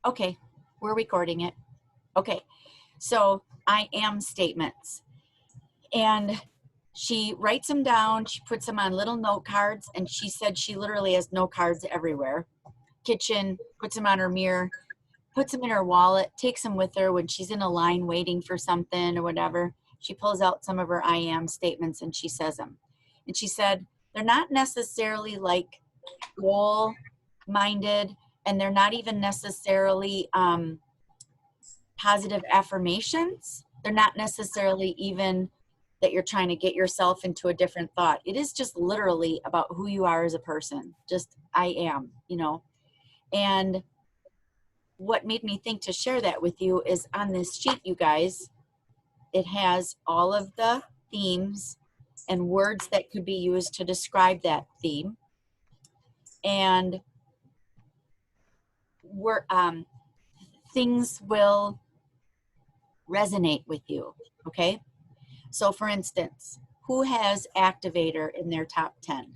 Okay, we're recording it. Okay, so I am statements. And she writes them down, she puts them on little note cards, and she said she literally has note cards everywhere. Kitchen, puts them on her mirror, puts them in her wallet, takes them with her when she's in a line waiting for something or whatever. She pulls out some of her I am statements and she says them. And she said they're not necessarily like goal minded, and they're not even necessarily positive affirmations. They're not necessarily even that you're trying to get yourself into a different thought. It is just literally about who you are as a person. Just I am, you know. And what made me think to share that with you is on this sheet, you guys, it has all of the themes and words that could be used to describe that theme. And we're, things will resonate with you, okay? So for instance, who has activator in their top 10?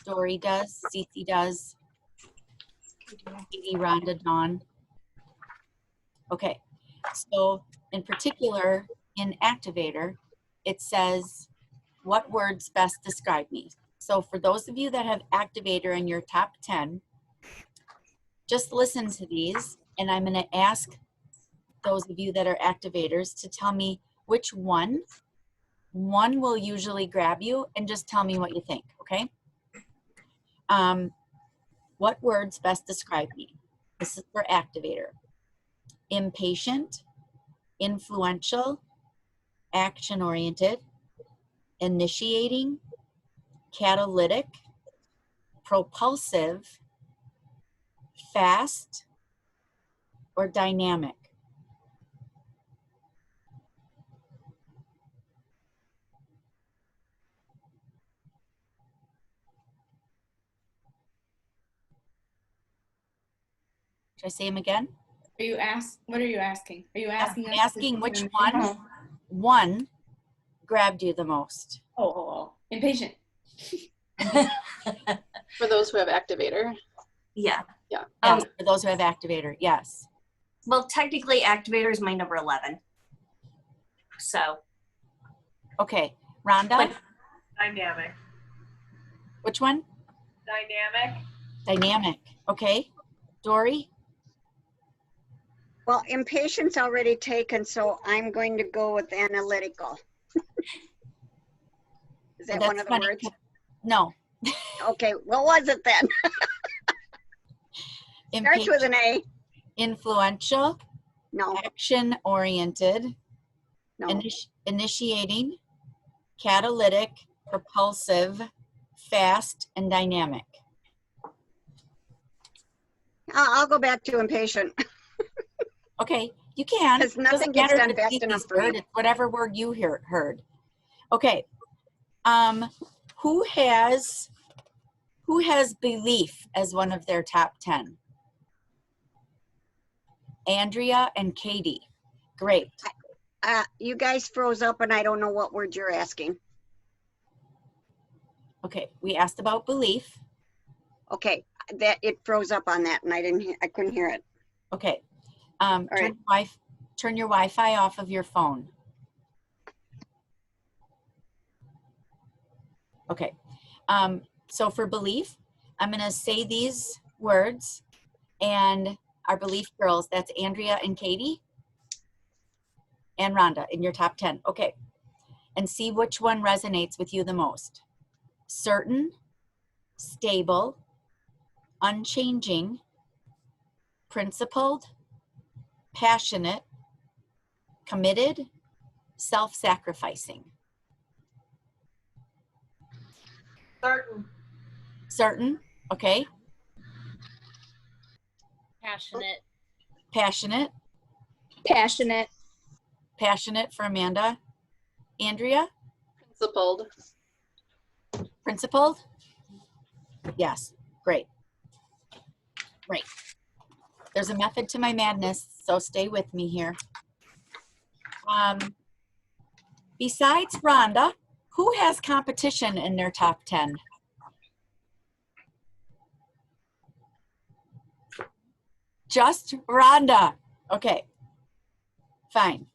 Dory does, Cece does, Katie, Rhonda, Dawn. Okay, so in particular, in activator, it says, what words best describe me? So for those of you that have activator in your top 10, just listen to these, and I'm gonna ask those of you that are activators to tell me which one will usually grab you, and just tell me what you think, okay? What words best describe me? This is for activator. Impatient, influential, action-oriented, initiating, catalytic, propulsive, fast, or dynamic. Should I say them again? What are you asking? Are you asking I'm us asking which one grabbed you the most? Oh, impatient. For those who have activator. Yeah. Yeah. Yes, for those who have activator, yes. Well, technically, activator is my number 11. So. Okay, Rhonda? But Dynamic. Which one? Dynamic. Dynamic, okay. Dory? Well, impatience already taken, so I'm going to go with analytical. Is that That's one of the funny. words? No. Okay, what was it then? Starts with an A. Influential, No, action-oriented, no. initiating, catalytic, propulsive, fast, and dynamic. I'll go back to impatient. Okay, you can. Because nothing gets Doesn't matter done if it's fast enough Cece's for word, me. it's whatever word you heard. Okay. Who has belief as one of their top 10? Andrea and Katie. Great. You guys froze up and I don't know what word you're asking. Okay, we asked about belief. Okay, that it froze up on that and I couldn't hear it. Okay. right. Turn your Wi-Fi off of your phone. Okay. So for belief, I'm going to say these words, and our belief girls, that's Andrea and Katie and Rhonda in your top 10. Okay. And see which one resonates with you the most. Certain, stable, unchanging, principled, passionate, committed, self-sacrificing. Certain. Certain, okay. Passionate. Passionate. Passionate. Passionate for Amanda. Andrea? Principled. Principled? Yes, great. Great. There's a method to my madness, so stay with me here. Besides Rhonda, who has competition in their top 10? Just Rhonda. Okay. Fine.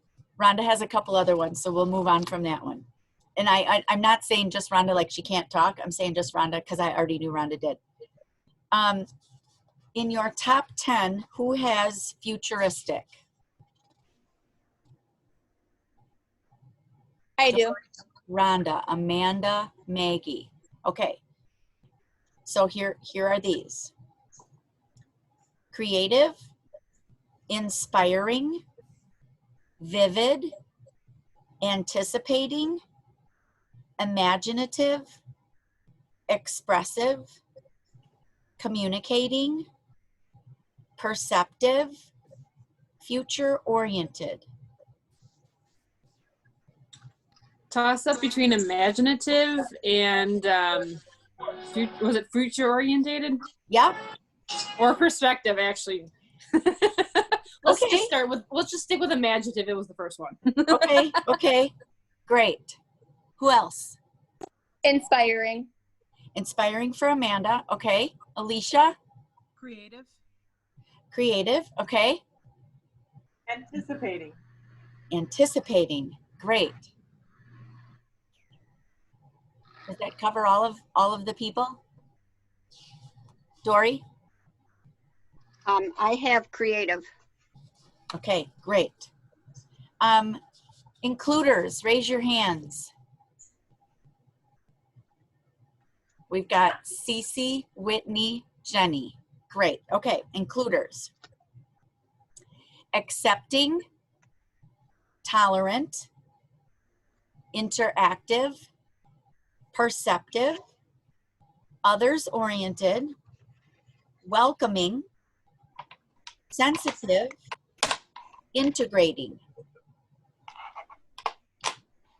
Rhonda has a couple other ones, so we'll move on from that one. And I'm not saying just Rhonda like she can't talk. I'm saying just Rhonda because I already knew Rhonda did. In your top 10, who has futuristic? I do. Rhonda, Amanda, Maggie. Okay. So here are these. Creative, inspiring, vivid, anticipating, imaginative, expressive, communicating, perceptive, future-oriented. Toss up between imaginative and was it future orientated Yep. or perspective? Actually, let's Okay. just start with. Let's just stick with imaginative. It was the first one. Okay. Okay. Great. Who else? Inspiring. Inspiring for Amanda. Okay. Alicia? Creative. Creative. Okay. Anticipating. Anticipating. Great. Does that cover all of the people? Dory? I have creative. Okay, great. Includers, raise your hands. We've got Cece, Whitney, Jenny. Great. Okay, includers. Accepting, tolerant, interactive, perceptive, others-oriented, welcoming, sensitive, integrating.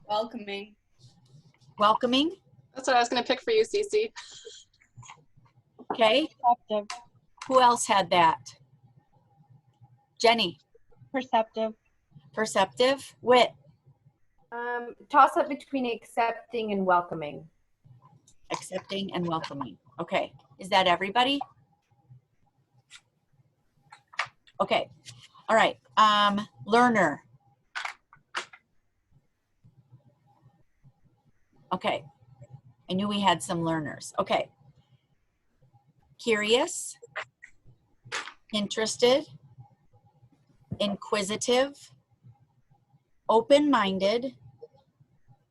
Welcoming. Welcoming, That's what I was going to pick for you, Cece. okay. Perceptive. Who else had that? Jenny, Perceptive. perceptive, Whit, Toss up between accepting and welcoming. accepting and welcoming. Okay, is that everybody? Okay, all right. Learner. Okay, I knew we had some learners. Okay. Curious, interested, inquisitive, open-minded,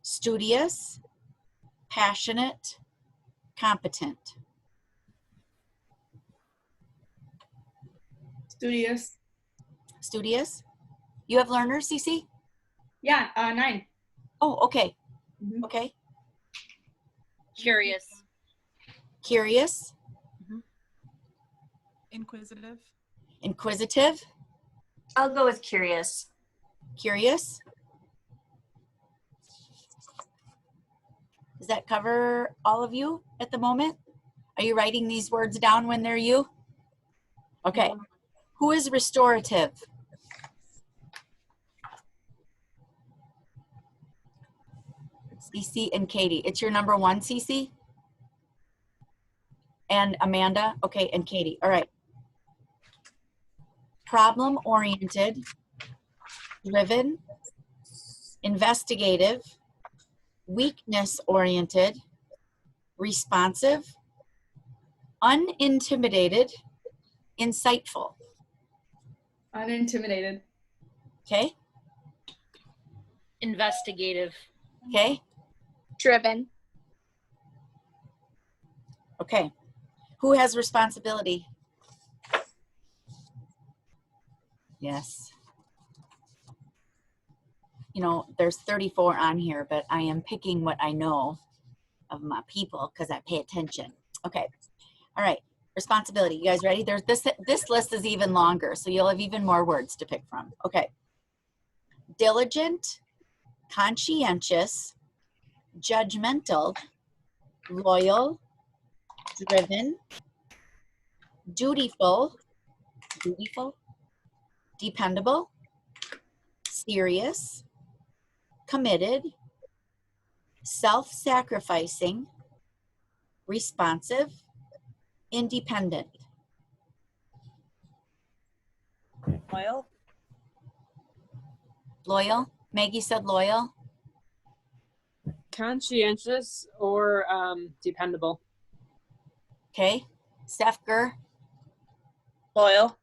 studious, passionate, competent. Studious. Studious? You have learners, Cece? Yeah, 9. Oh, okay. Mhm. Okay. Curious. Curious, Inquisitive. inquisitive, I'll go with curious. curious. Does that cover all of you at the moment? Are you writing these words down when they're you? Okay. Who is restorative? Cece and Katie. It's your number one, Cece? And Amanda? Okay, and Katie. All right. Problem-oriented, driven, investigative, weakness-oriented, responsive, unintimidated, insightful. Unintimidated. Okay? Investigative. Okay? Driven. Okay. Who has responsibility? Yes. You know, there's 34 on here, but I am picking what I know of my people because I pay attention. Okay. All right. Responsibility. You guys ready? There's this list is even longer, so you'll have even more words to pick from. Okay. Diligent, conscientious, judgmental, loyal, driven, dutiful, dependable, serious, committed, self-sacrificing, responsive, independent. Loyal. Loyal? Maggie said loyal. Conscientious or dependable. Okay. Stefker, Loyal.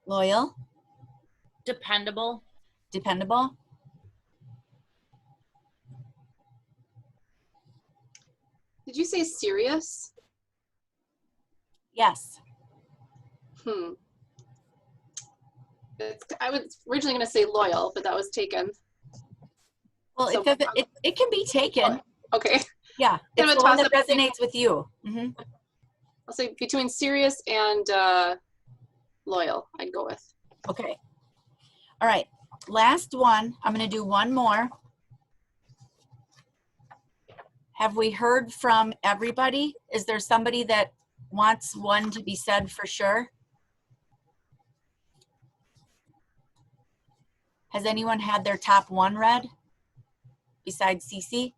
loyal, Dependable. dependable. Did you say serious? Yes. I was originally going to say loyal, but that was taken. Well, So- it can be taken. Okay. Yeah. Kind It's of a the one that toss-up. resonates with you. Mhm. I'll say between serious and loyal, I'd go with. Okay. All right. Last one. I'm going to do one more. Have we heard from everybody? Is there somebody that wants one to be said for sure? Has anyone had their top one read besides Cece?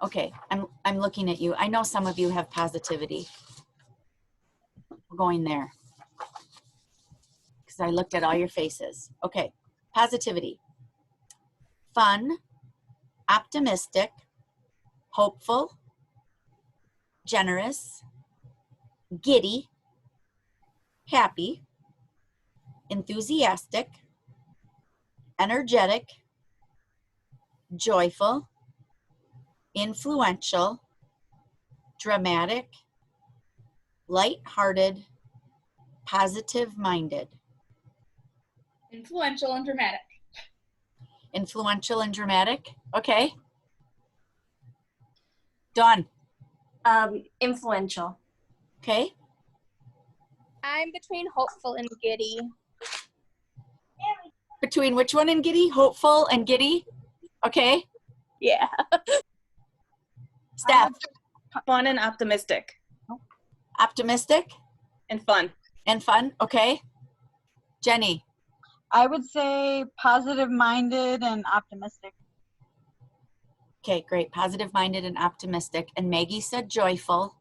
Okay, I'm looking at you. I know some of you have positivity. We're going there because I looked at all your faces. Okay, positivity. Fun, optimistic, hopeful, generous, giddy, happy, enthusiastic, energetic, joyful, influential, dramatic, light-hearted, positive-minded. Influential and dramatic. Influential and dramatic. Okay. Dawn. Influential. Okay. I'm between hopeful and giddy. Between which one and giddy? Hopeful and giddy. Okay. Yeah. Steph. Fun and optimistic. Optimistic And fun. and fun. Okay. Jenny. I would say positive-minded and optimistic. Okay, great. Positive-minded and optimistic. And Maggie said joyful.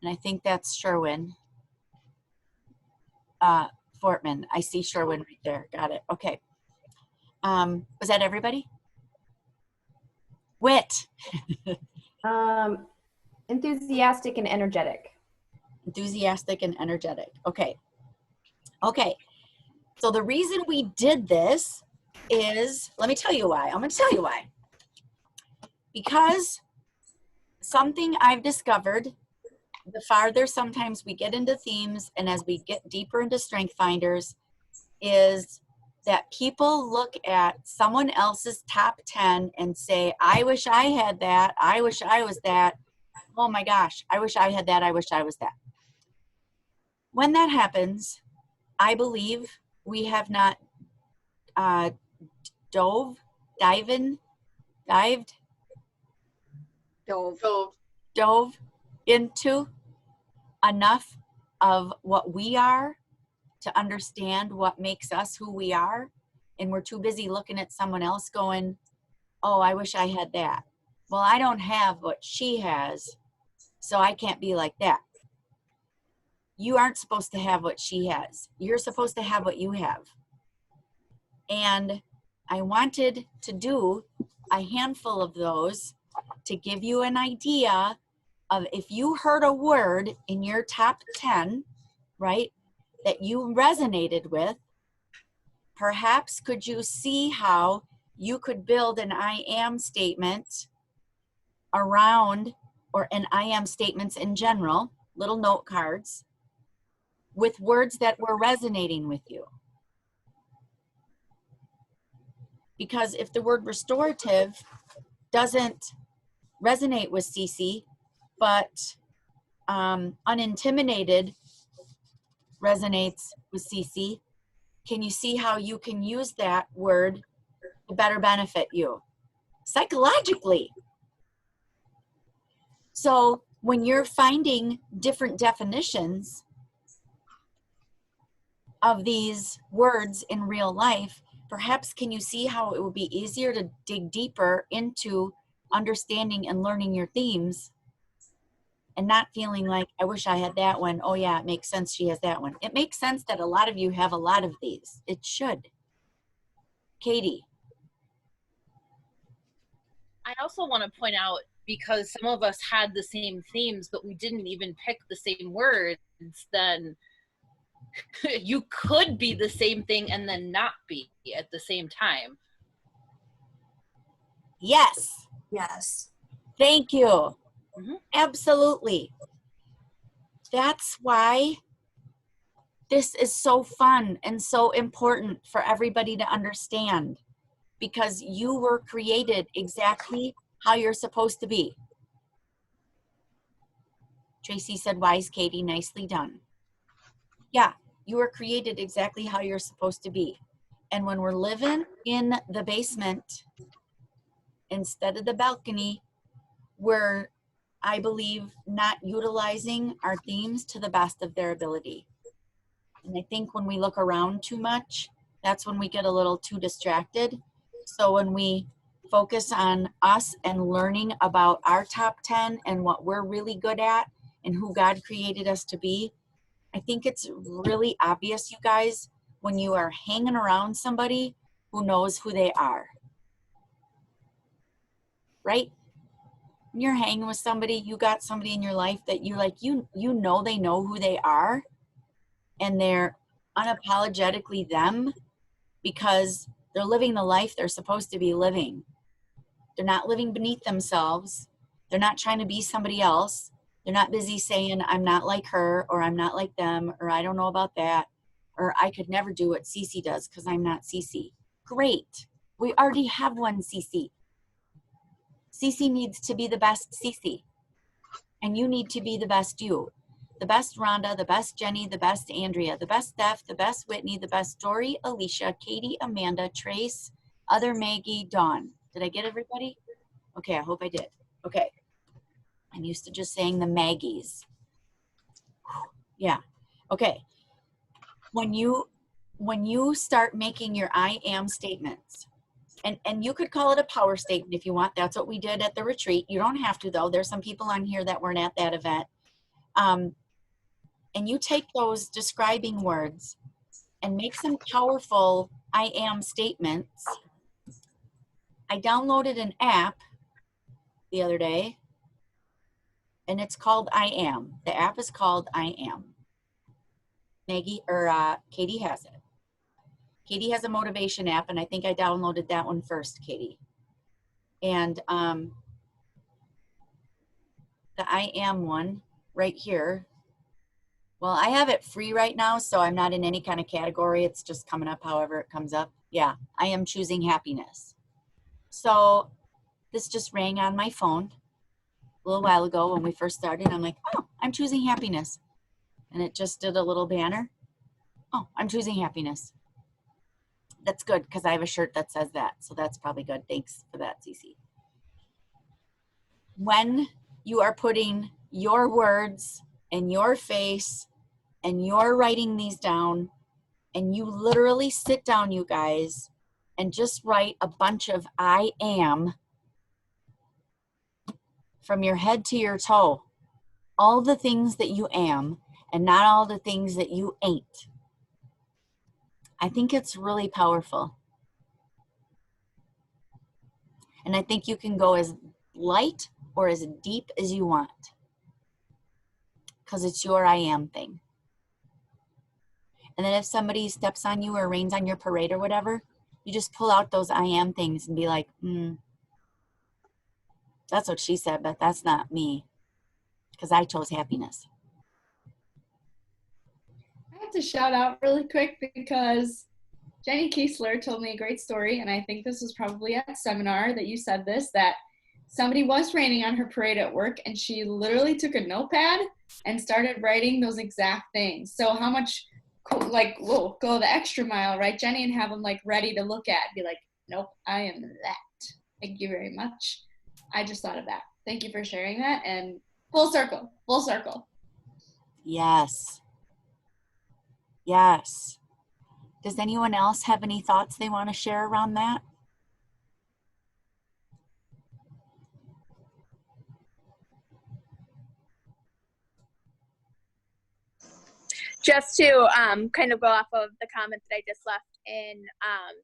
And I think that's Sherwin. Fortman. I see Sherwin right there. Got it. Okay. Was that everybody? Wit. Enthusiastic and energetic. Enthusiastic and energetic. Okay. Okay. So the reason we did this is, let me tell you why. I'm going to tell you why. Because something I've discovered, the farther sometimes we get into themes and as we get deeper into strength finders, is that people look at someone else's top 10 and say, I wish I had that. I wish I was that. Oh my gosh, I wish I had that. I wish I was that. When that happens, I believe we have not dived into enough of what we are to understand what makes us who we are. And we're too busy looking at someone else going, oh, I wish I had that. Well, I don't have what she has, so I can't be like that. You aren't supposed to have what she has. You're supposed to have what you have. And I wanted to do a handful of those to give you an idea of if you heard a word in your top 10, right, that you resonated with, perhaps could you see how you could build an I am statement around, or an I am statements in general, little note cards, with words that were resonating with you. Because if the word restorative doesn't resonate with Cece, but unintimidated resonates with Cece, can you see how you can use that word to better benefit you psychologically? So when you're finding different definitions of these words in real life, perhaps can you see how it would be easier to dig deeper into understanding and learning your themes and not feeling like, I wish I had that one. Oh yeah, it makes sense she has that one. It makes sense that a lot of you have a lot of these. It should. Katie. I also want to point out, because some of us had the same themes, but we didn't even pick the same words, then you could be the same thing and then not be at the same time. Yes. Yes. Thank you. Mhm. Absolutely. That's why this is so fun and so important for everybody to understand, because you were created exactly how you're supposed to be. Tracy said, wise Katie, nicely done. Yeah, you were created exactly how you're supposed to be. And when we're living in the basement instead of the balcony, we're, I believe, not utilizing our themes to the best of their ability. And I think when we look around too much, that's when we get a little too distracted. So when we focus on us and learning about our top 10 and what we're really good at and who God created us to be, I think it's really obvious, you guys, when you are hanging around somebody who knows who they are. Right? When you're hanging with somebody, you got somebody in your life that you like, you know they know who they are, and they're unapologetically them because they're living the life they're supposed to be living. They're not living beneath themselves. They're not trying to be somebody else. They're not busy saying, I'm not like her, or I'm not like them, or I don't know about that, or I could never do what Cece does because I'm not Cece. Great. We already have one Cece. Cece needs to be the best Cece. And you need to be the best you. The best Rhonda, the best Jenny, the best Andrea, the best Steph, the best Whitney, the best Dory, Alicia, Katie, Amanda, Trace, other Maggie, Dawn. Did I get everybody? Okay, I hope I did. Okay. I'm used to just saying the Maggies. Yeah. Okay. When you start making your I am statements, and you could call it a power statement if you want. That's what we did at the retreat. You don't have to, though. There's some people on here that weren't at that event. And you take those describing words and make some powerful I am statements. I downloaded an app the other day, and it's called I Am. The app is called I Am. Maggie or Katie has it. Katie has a motivation app, and I think I downloaded that one first, Katie. And the I Am one right here. Well, I have it free right now, so I'm not in any kind of category. It's just coming up however it comes up. Yeah, I am choosing happiness. So this just rang on my phone a little while ago when we first started. I'm like, oh, I'm choosing happiness. And it just did a little banner. Oh, I'm choosing happiness. That's good because I have a shirt that says that. So that's probably good. Thanks for that, Cece. When you are putting your words and your face and you're writing these down, and you literally sit down, you guys, and just write a bunch of I am from your head to your toe, all the things that you am and not all the things that you ain't. I think it's really powerful. And I think you can go as light or as deep as you want, because it's your I am thing. And then if somebody steps on you or rains on your parade or whatever, you just pull out those I am things and be like, that's what she said, but that's not me, because I chose happiness. I have to shout out really quick because Jenny Kiesler told me a great story, and I think this was probably at seminar that you said this, that somebody was raining on her parade at work, and she literally took a notepad and started writing those exact things. So how much, like, we'll go the extra mile, right, Jenny, and have them, like, ready to look at, be like, nope, I am that. Thank you very much. I just thought of that. Thank you for sharing that, and full circle, full circle. Yes. Yes. Does anyone else have any thoughts they want to share around that? just to kind of go off of the comment that I just left in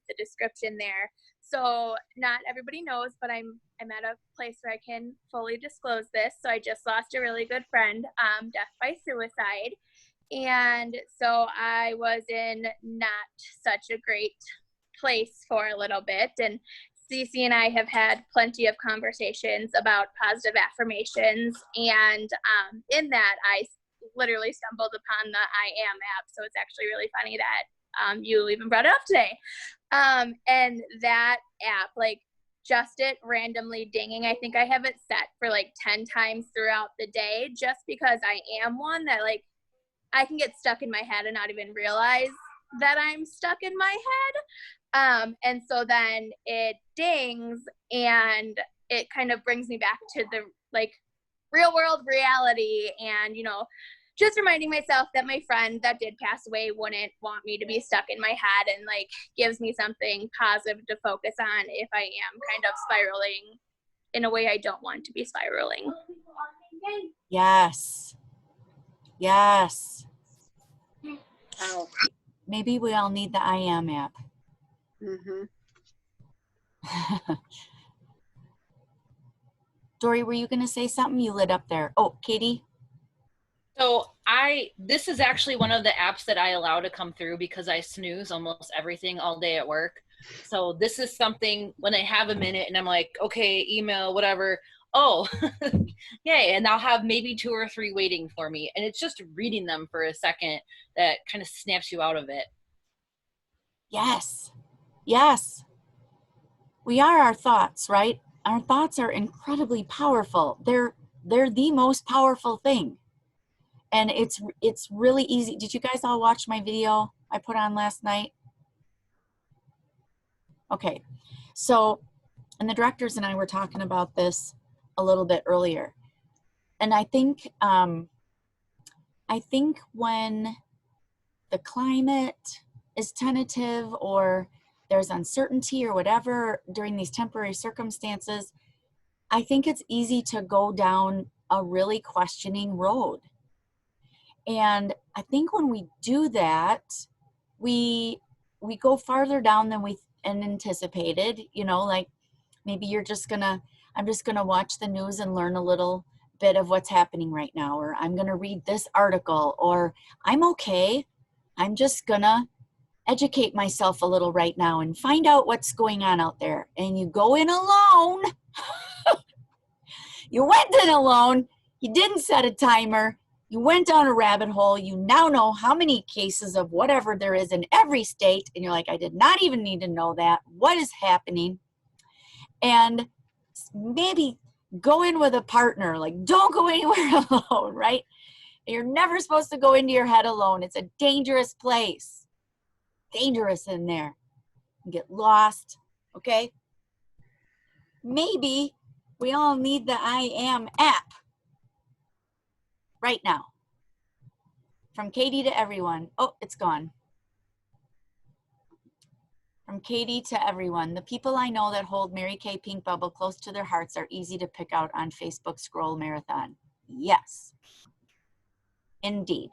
the description there. So not everybody knows, but I'm at a place where I can fully disclose this. So I just lost a really good friend, death by suicide. And so I was in not such a great place for a little bit. And Cece and I have had plenty of conversations about positive affirmations. And in that, I literally stumbled upon the I Am app. So it's actually really funny that you even brought it up today. And that app, like, just it randomly dinging, I think I have it set for like 10 times throughout the day, just because I am one that, like, I can get stuck in my head and not even realize that I'm stuck in my head. And so then it dings and it kind of brings me back to the, like, real world reality, and, you know, just reminding myself that my friend that did pass away wouldn't want me to be stuck in my head, and, like, gives me something positive to focus on if I am kind of spiraling in a way I don't want to be spiraling. Yes. Yes. Oh. Maybe we all need the I Am app. Mm-hmm. Dory, were you going to say something? You lit up there. Oh, Katie? So this is actually one of the apps that I allow to come through because I snooze almost everything all day at work. So this is something when I have a minute and I'm like, okay, email, whatever. Oh, yay. And I'll have maybe 2 or 3 waiting for me. And it's just reading them for a second that kind of snaps you out of it. Yes. Yes. We are our thoughts, right? Our thoughts are incredibly powerful. They're the most powerful thing. And it's really easy. Did you guys all watch my video I put on last night? Okay. So, and the directors and I were talking about this a little bit earlier. And I think when the climate is tentative or there's uncertainty or whatever during these temporary circumstances, I think it's easy to go down a really questioning road. And I think when we do that, we go farther down than we anticipated, you know, like maybe I'm just gonna watch the news and learn a little bit of what's happening right now, or I'm gonna read this article, or I'm okay, I'm just gonna educate myself a little right now and find out what's going on out there. And you go in alone. You went in alone. You didn't set a timer. You went down a rabbit hole. You now know how many cases of whatever there is in every state. And you're like, I did not even need to know that. What is happening? And maybe go in with a partner. Like, don't go anywhere alone, right? You're never supposed to go into your head alone. It's a dangerous place. Dangerous in there. You get lost, okay? Maybe we all need the I Am app right now. From Katie to everyone. Oh, it's gone. From Katie to everyone. The people I know that hold Mary Kay Pink Bubble close to their hearts are easy to pick out on Facebook Scroll Marathon. Yes, indeed.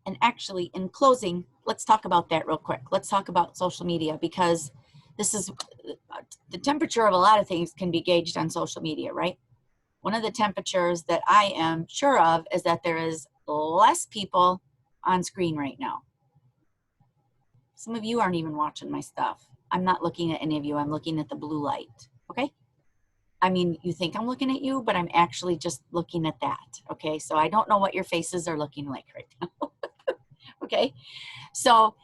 And actually, in closing, let's talk about that real quick. Let's talk about social media, because this is the temperature of a lot of things can be gauged on social media, right? One of the temperatures that I am sure of is that there is less people on screen right now. Some of you aren't even watching my stuff. I'm not looking at any of you. I'm looking at the blue light, okay? I mean, you think I'm looking at you, but I'm actually just looking at that, okay? So I don't know what your faces are looking like right now, okay? So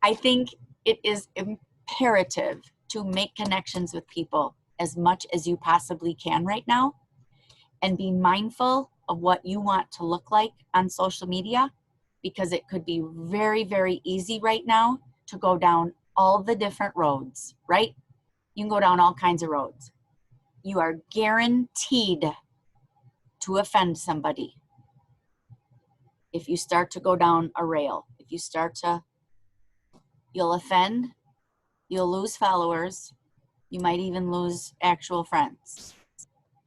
I think it is imperative to make connections with people as much as you possibly can right now, and be mindful of what you want to look like on social media, because it could be very, very easy right now to go down all the different roads, right? You can go down all kinds of roads. You are guaranteed to offend somebody if you start to go down a rail. If you start to, you'll offend, you'll lose followers, you might even lose actual friends.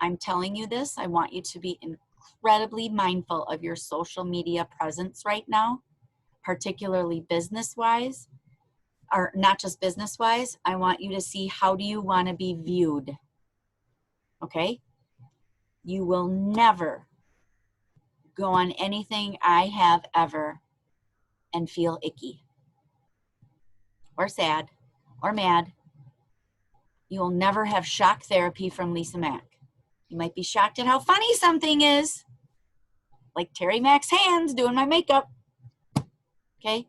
I'm telling you this. I want you to be incredibly mindful of your social media presence right now, particularly business-wise, or not just business-wise. I want you to see, how do you want to be viewed? Okay? You will never go on anything I have ever and feel icky or sad or mad. You will never have shock therapy from Lisa Mack. You might be shocked at how funny something is, like Terry Mack's hands doing my makeup. Okay?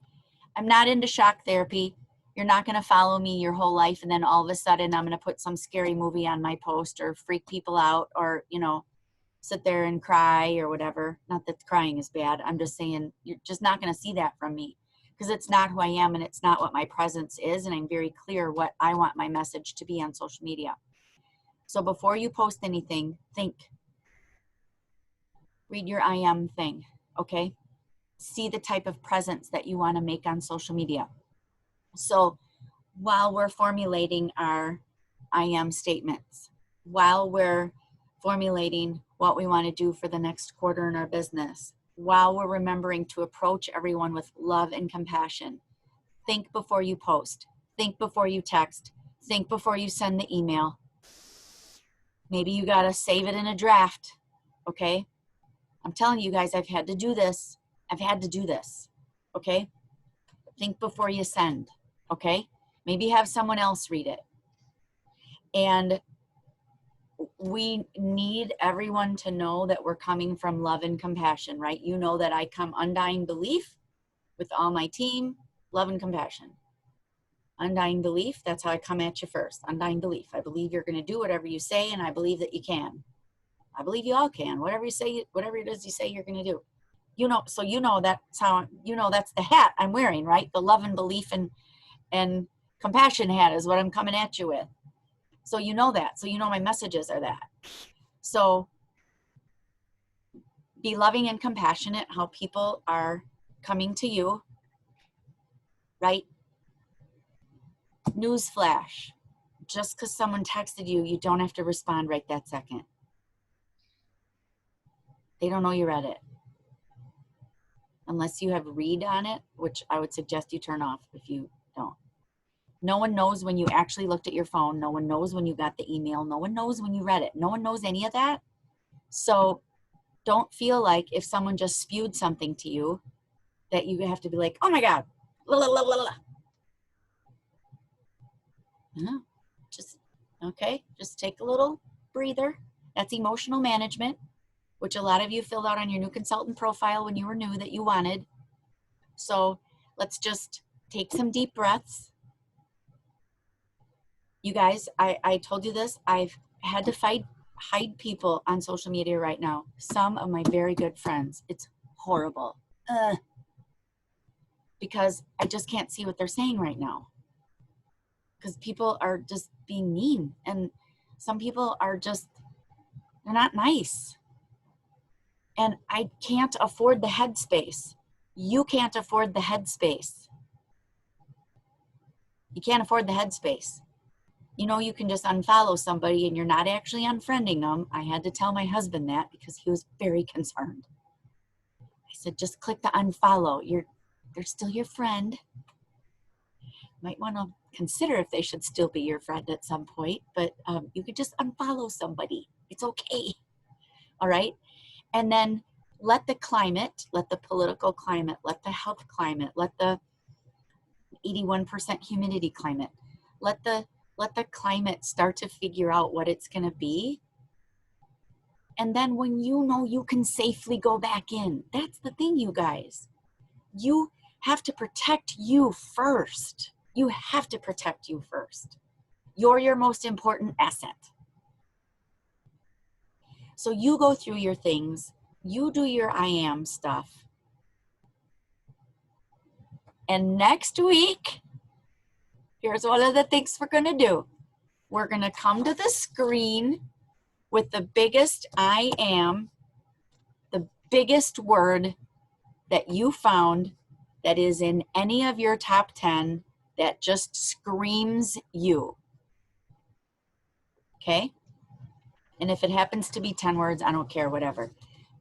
I'm not into shock therapy. You're not going to follow me your whole life and then all of a sudden I'm going to put some scary movie on my post or freak people out or, you know, sit there and cry or whatever. Not that crying is bad. I'm just saying you're just not going to see that from me because it's not who I am and it's not what my presence is. And I'm very clear what I want my message to be on social media. So before you post anything, think. Read your I am thing, okay? See the type of presence that you want to make on social media. So while we're formulating our I am statements, while we're formulating what we want to do for the next quarter in our business, while we're remembering to approach everyone with love and compassion, think before you post, think before you text, think before you send the email. Maybe you got to save it in a draft, okay? I'm telling you guys, I've had to do this. I've had to do this, okay? Think before you send, okay? Maybe have someone else read it. And we need everyone to know that we're coming from love and compassion, right? You know that I come undying belief with all my team, love and compassion. Undying belief, that's how I come at you first. Undying belief. I believe you're going to do whatever you say, and I believe that you can. I believe you all can. Whatever you say, whatever it is you say you're going to do. You know, so you know that's how, you know, that's the hat I'm wearing, right? The love and belief and compassion hat is what I'm coming at you with. So you know that. So you know my messages are that. So be loving and compassionate how people are coming to you, right? Newsflash. Just because someone texted you, you don't have to respond right that second. They don't know you read it. Unless you have read on it, which I would suggest you turn off if you don't. No one knows when you actually looked at your phone. No one knows when you got the email. No one knows when you read it. No one knows any of that. So don't feel like if someone just spewed something to you that you have to be like, oh my God. La, la, la, la, la. No, just, okay, just take a little breather. That's emotional management, which a lot of you filled out on your new consultant profile when you were new that you wanted. So let's just take some deep breaths. You guys, I told you this, I've had to hide people on social media right now. Some of my very good friends. It's horrible. Because I just can't see what they're saying right now. Because people are just being mean. And some people are just, they're not nice. And I can't afford the headspace. You can't afford the headspace. You can't afford the headspace. You know, you can just unfollow somebody and you're not actually unfriending them. I had to tell my husband that because he was very concerned. I said, just click the unfollow. They're still your friend. Might want to consider if they should still be your friend at some point, but you could just unfollow somebody. It's okay. All right. And then let the climate, let the political climate, let the health climate, let the 81% humidity climate, let the climate start to figure out what it's going to be. And then when you know you can safely go back in, that's the thing, you guys. You have to protect you first. You have to protect you first. You're your most important asset. So you go through your things, you do your I am stuff. And next week, here's one of the things we're going to do. We're going to come to the screen with the biggest I am, the biggest word that you found that is in any of your top 10 that just screams you. Okay? And if it happens to be 10 words, I don't care, whatever.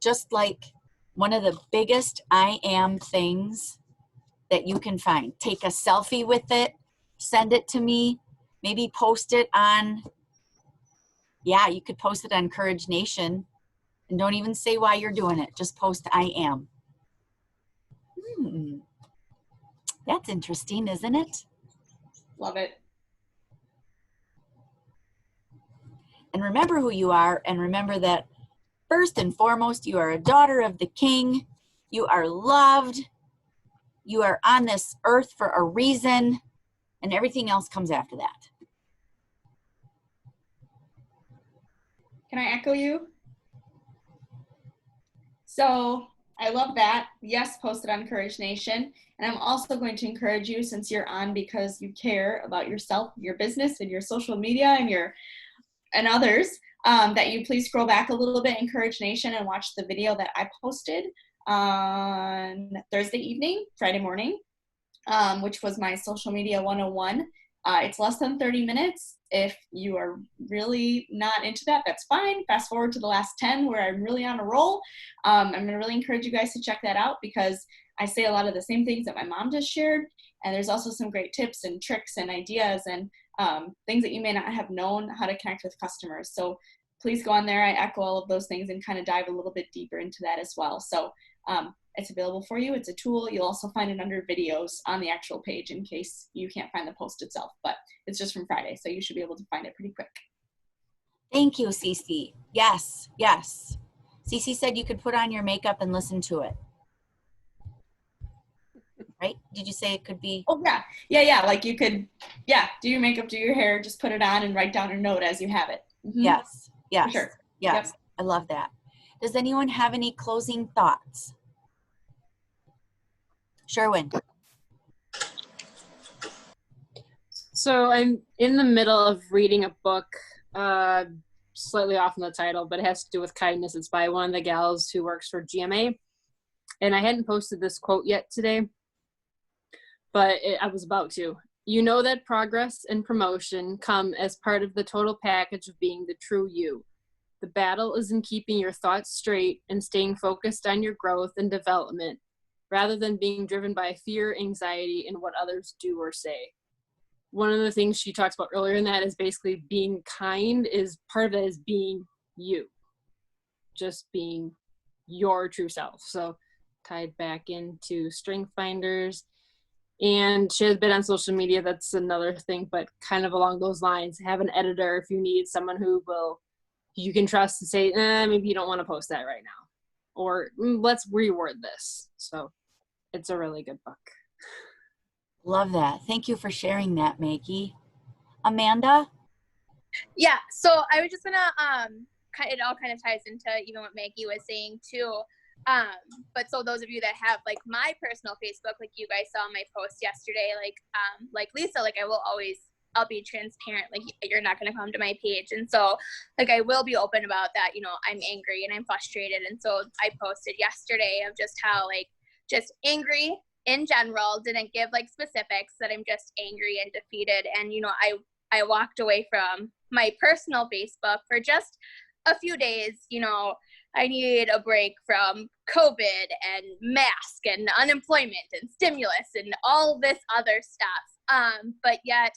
Just like one of the biggest I am things that you can find. Take a selfie with it, send it to me, maybe post it on, yeah, you could post it on Courage Nation, and don't even say why you're doing it. Just post I am. That's interesting, isn't it? Love it. And remember who you are, and remember that first and foremost, you are a daughter of the King. You are loved. You are on this earth for a reason, and everything else comes after that. Can I echo you? So I love that. Yes, post it on Courage Nation. And I'm also going to encourage you, since you're on because you care about yourself, your business, and your social media and others, that you please scroll back a little bit in Courage Nation and watch the video that I posted on Thursday evening, Friday morning, which was my social media 101. It's less than 30 minutes. If you are really not into that, that's fine. Fast forward to the last 10 where I'm really on a roll. I'm going to really encourage you guys to check that out because I say a lot of the same things that my mom just shared. And there's also some great tips and tricks and ideas and things that you may not have known how to connect with customers. So please go on there. I echo all of those things and kind of dive a little bit deeper into that as well. So it's available for you. It's a tool. You'll also find it under videos on the actual page in case you can't find the post itself, but it's just from Friday. So you should be able to find it pretty quick. Thank you, Cece. Yes, yes. Cece said you could put on your makeup and listen to it. Right? Did you say it could be? Oh, yeah. Yeah. Like you could, do your makeup, do your hair, just put it on and write down a note as you have it. Mm-hmm. Yes, yes, For sure. yes. Yep. I love that. Does anyone have any closing thoughts? Sherwin. So I'm in the middle of reading a book, slightly off in the title, but it has to do with kindness. It's by one of the gals who works for GMA. And I hadn't posted this quote yet today, but I was about to. You know that progress and promotion come as part of the total package of being the true you. The battle is in keeping your thoughts straight and staying focused on your growth and development, rather than being driven by fear, anxiety, and what others do or say. One of the things she talks about earlier in that is basically being kind is part of it is being you, just being your true self. So tied back into Strength Finders. And she has been on social media. That's another thing, but kind of along those lines, have an editor if you need someone who you can trust to say, maybe you don't want to post that right now. Or let's reword this. So it's a really good book. Love that. Thank you for sharing that, Maggie. Amanda? Yeah, so I was just gonna it all kind of ties into even what Maggie was saying too. But so those of you that have like my personal Facebook, like you guys saw my post yesterday, like Lisa, like I'll be transparent, like you're not gonna come to my page. And so like I will be open about that, I'm angry and I'm frustrated. And so I posted yesterday of just how like just angry in general, didn't give like specifics, that I'm just angry and defeated. And I walked away from my personal Facebook for just a few days. I needed a break from COVID and mask and unemployment and stimulus and all this other stuff. But yet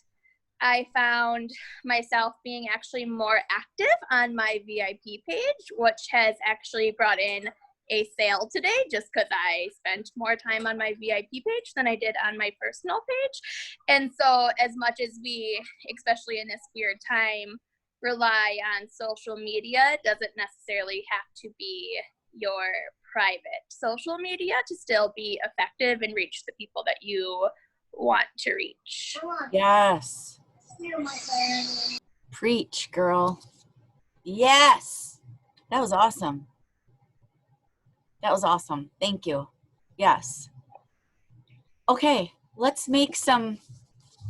I found myself being actually more active on my VIP page, which has actually brought in a sale today just because I spent more time on my VIP page than I did on my personal page. And so as much as we, especially in this weird time, rely on social media, it doesn't necessarily have to be your private social media to still be effective and reach the people that you want to reach. Yes. Preach, girl. Yes. That was awesome. That was awesome. Thank you. Yes. Okay, let's make some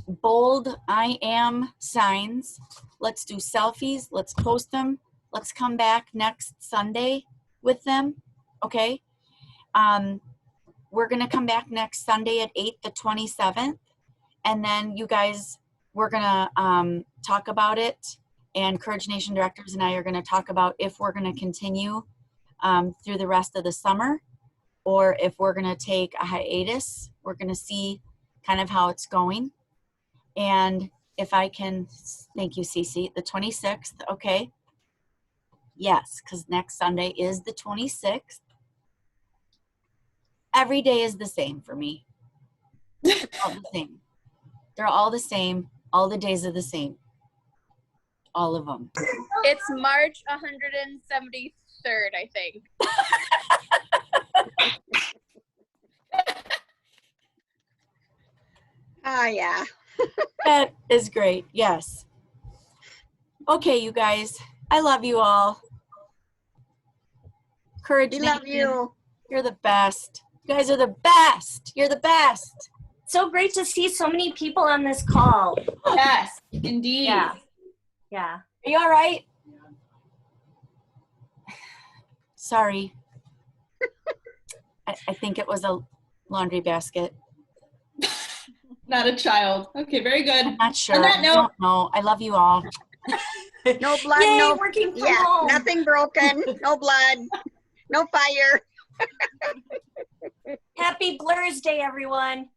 bold I am signs. Let's do selfies. Let's post them. Let's come back next Sunday with them. Okay. We're going to come back next Sunday at 8, the 27th. And then you guys, we're going to talk about it. And Courage Nation directors and I are going to talk about if we're going to continue through the rest of the summer. or if we're going to take a hiatus. We're going to see kind of how it's going. And if I can, thank you, Cece, the 26th, okay? Yes, because next Sunday is the 26th. Every day is the same for me. All the same. They're all the same. All the days are the same. All of them. It's March 173rd, I think. Oh, yeah. That is great. Yes. Okay, you guys. I love you all. Courage. We love Nation, you. you're the best. You guys are the best. You're the best. So great to see so many people on this call. Yes, indeed. Yeah. Yeah. Are you all right? Sorry. I think it was a laundry basket. Not a child. Okay, very good. I'm not sure. On that I note, don't know. I love you all. No blood, Yay, no. working from Yeah, home. nothing broken. No blood. No fire. Happy Blur's Day, everyone.